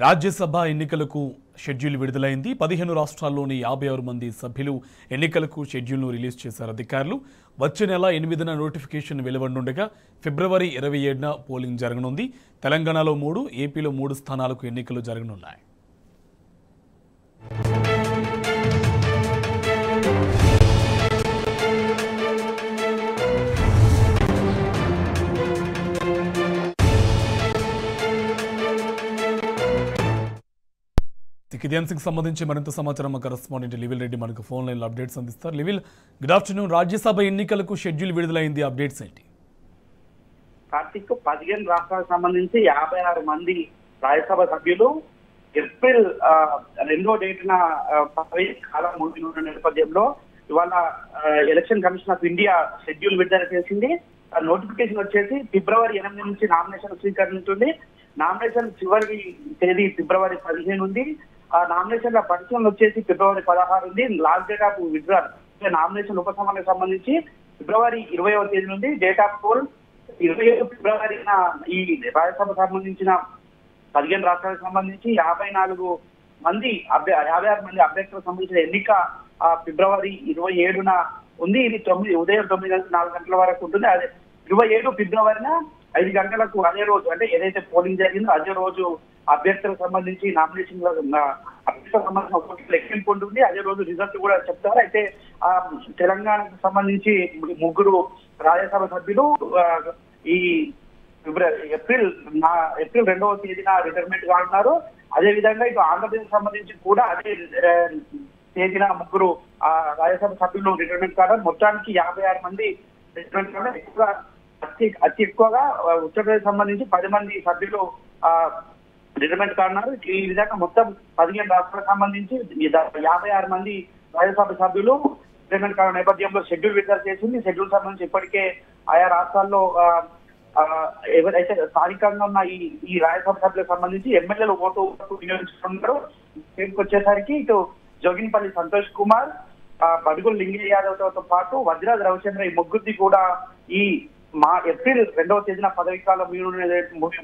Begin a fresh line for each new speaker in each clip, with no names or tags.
రాజ్యసభ ఎన్నికలకు షెడ్యూల్ విడుదలైంది. 15 రాష్ట్రాల్లోని 56 మంది సభ్యులు ఎన్నికలకు షెడ్యూల్ను రిలీజ్ చేశారు అధికారులు. వచ్చే నెల 8న నోటిఫికేషన్ వెలువడనుండగా ఫిబ్రవరి 27న పోలింగ్ జరగనుంది. తెలంగాణలో 3, ఏపీలో 3 స్థానాలకు ఎన్నికలు జరగనున్నాయి. ఇదే అంశంకి సంబంధించి మరింత సమాచారం మా కరెస్పాండెంట్ లివిల్ రెడ్డి మనకు ఫోన్ లైన్లో అప్డేట్స్ అందిస్తారు. లివిల్, గుడ్ ఆఫ్టర్నూన్. రాజ్యసభ ఎన్నికలకు షెడ్యూల్ విడుదలైంది, అప్డేట్స్ ఏంటి?
కార్తిక్, 15 రాష్ట్రాలకు సంబంధించి 56 మంది రాజ్యసభ సభ్యులు ఏప్రిల్ 2వ డేటున పదవి కాలం ముగిసిన నేపథ్యంలో ఇవాళ election commission of India schedule విడుదల చేసింది. నోటిఫికేషన్ వచ్చేసి ఫిబ్రవరి 8 నుంచి నామినేషన్ స్వీకరణ ఉంటుంది. నామినేషన్ చివరి తేదీ ఫిబ్రవరి 15 ఉంది. ఆ నామినేషన్ల పరిశీలన వచ్చేసి ఫిబ్రవరి 16 ఉంది. Last date of withdrawal nomination ఉపసంహరణకు సంబంధించి ఫిబ్రవరి 20వ తేదీ నుండి. డేట్ ఆఫ్ పోల్ 27 ఫిబ్రవరిన ఈ రాజ్యసభ సంబంధించిన 15 రాష్ట్రాలకు సంబంధించి 56 మంది అభ్యర్థులకు సంబంధించిన ఎన్నిక ఫిబ్రవరి 27న ఉంది. ఇది ఉదయం 9 నుంచి 4 గంటల వరకు ఉంటుంది. అదే 27 ఫిబ్రవరిన 5 గంటలకు అదే రోజు, అంటే ఏదైతే పోలింగ్ జరిగిందో అదే రోజు అభ్యర్థులకు సంబంధించి నామినేషన్ అభ్యర్థులకు సంబంధించిన ఒక లెక్కింపు ఉంటుంది. అదే రోజు రిజల్ట్ కూడా చెప్తారు. అయితే తెలంగాణకు సంబంధించి 3 రాజ్యసభ సభ్యులు ఈ ఏప్రిల్ 2వ తేదీన రిటైర్మెంట్ కానున్నారు. అదే విధంగా ఇటు ఆంధ్రప్రదేశ్ సంబంధించి కూడా అదే తేదీన 3 రాజ్యసభ సభ్యులు రిటైర్మెంట్ కావడం. మొత్తానికి 56 మంది రిటైర్మెంట్ కావడం. అతి ఎక్కువగా ఉత్తరప్రదేశ్ సంబంధించి 10 మంది సభ్యులు రిటైర్మెంట్ కానున్నారు. ఈ విధంగా మొత్తం 15 రాష్ట్రాలకు సంబంధించి 56 మంది రాజ్యసభ సభ్యులు రిటైర్మెంట్ కావడం నేపథ్యంలో షెడ్యూల్ విడుదల చేసింది. షెడ్యూల్ సంబంధించి ఇప్పటికే ఆయా రాష్ట్రాల్లో ఎవరైతే స్థానికంగా ఉన్న ఈ రాజ్యసభ సభ్యులకు సంబంధించి ఎమ్మెల్యేలు ఓటు వినియోగించుకున్నారు. వచ్చేసరికి ఇటు జోగిన్పల్లి సంతోష్ కుమార్, బడుగుల లింగయ్య యాదవ్తో పాటు వజ్రాజ్ రవిచంద్ర ఈ ముగ్గురిది కూడా ఈ ఏప్రిల్ 2వ తేదీన పదవి కాలం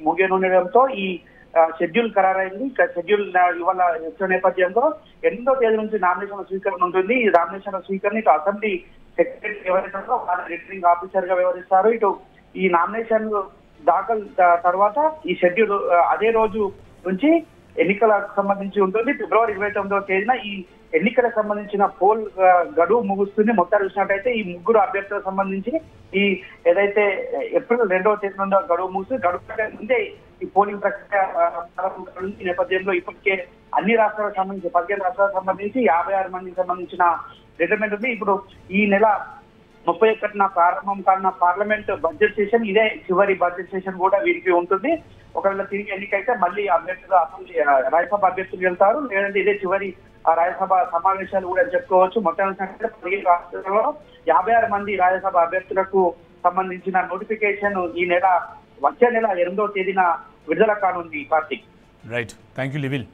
ముగియనుండడంతో ఈ షెడ్యూల్ ఖరారైంది. షెడ్యూల్ ఇవాళ వచ్చిన నేపథ్యంలో 8వ తేదీ నుంచి నామినేషన్ స్వీకరణ ఉంటుంది. ఈ నామినేషన్ స్వీకరణ ఇటు అసెంబ్లీ సెక్రటరీ వ్యవహరిస్తారో వాళ్ళ రిటర్నింగ్ ఆఫీసర్ గా వ్యవహరిస్తారు. ఇటు ఈ నామినేషన్ దాఖలు తర్వాత ఈ షెడ్యూల్ అదే రోజు నుంచి ఎన్నికలకు సంబంధించి ఉంటుంది. ఫిబ్రవరి 29వ తేదీన ఈ ఎన్నికలకు సంబంధించిన పోల్ గడువు ముగుస్తుంది. మొత్తం చూసినట్టయితే ఈ 3 అభ్యర్థులకు సంబంధించి ఈ ఏదైతే ఏప్రిల్ 2వ తేదీ నుండి గడువు ముగుస్తుంది. గడువు ముందే ఈ పోలింగ్ ప్రక్రియ ఈ నేపథ్యంలో ఇప్పటికే అన్ని రాష్ట్రాలకు సంబంధించి 15 రాష్ట్రాలకు సంబంధించి 56 మందికి సంబంధించిన రిటైర్మెంట్ ఉంది. ఇప్పుడు ఈ నెల 31న ప్రారంభం కానున్న పార్లమెంట్ బడ్జెట్ సెషన్ ఇదే చివరి బడ్జెట్ సెషన్ కూడా వీరికి ఉంటుంది. ఒకవేళ తిరిగి ఎన్నికైతే మళ్ళీ అభ్యర్థులు అసెంబ్లీ రాజ్యసభ అభ్యర్థులు వెళ్తారు, లేదంటే ఇదే చివరి రాజ్యసభ సమావేశాలు కూడా చెప్పుకోవచ్చు. మొత్తం 15 రాష్ట్రాల్లో 56 మంది రాజ్యసభ అభ్యర్థులకు సంబంధించిన నోటిఫికేషన్ ఈ నెల వచ్చే నెల 8వ తేదీన విడుదల కానుంది. Karthik,
right, thank you లివిల్.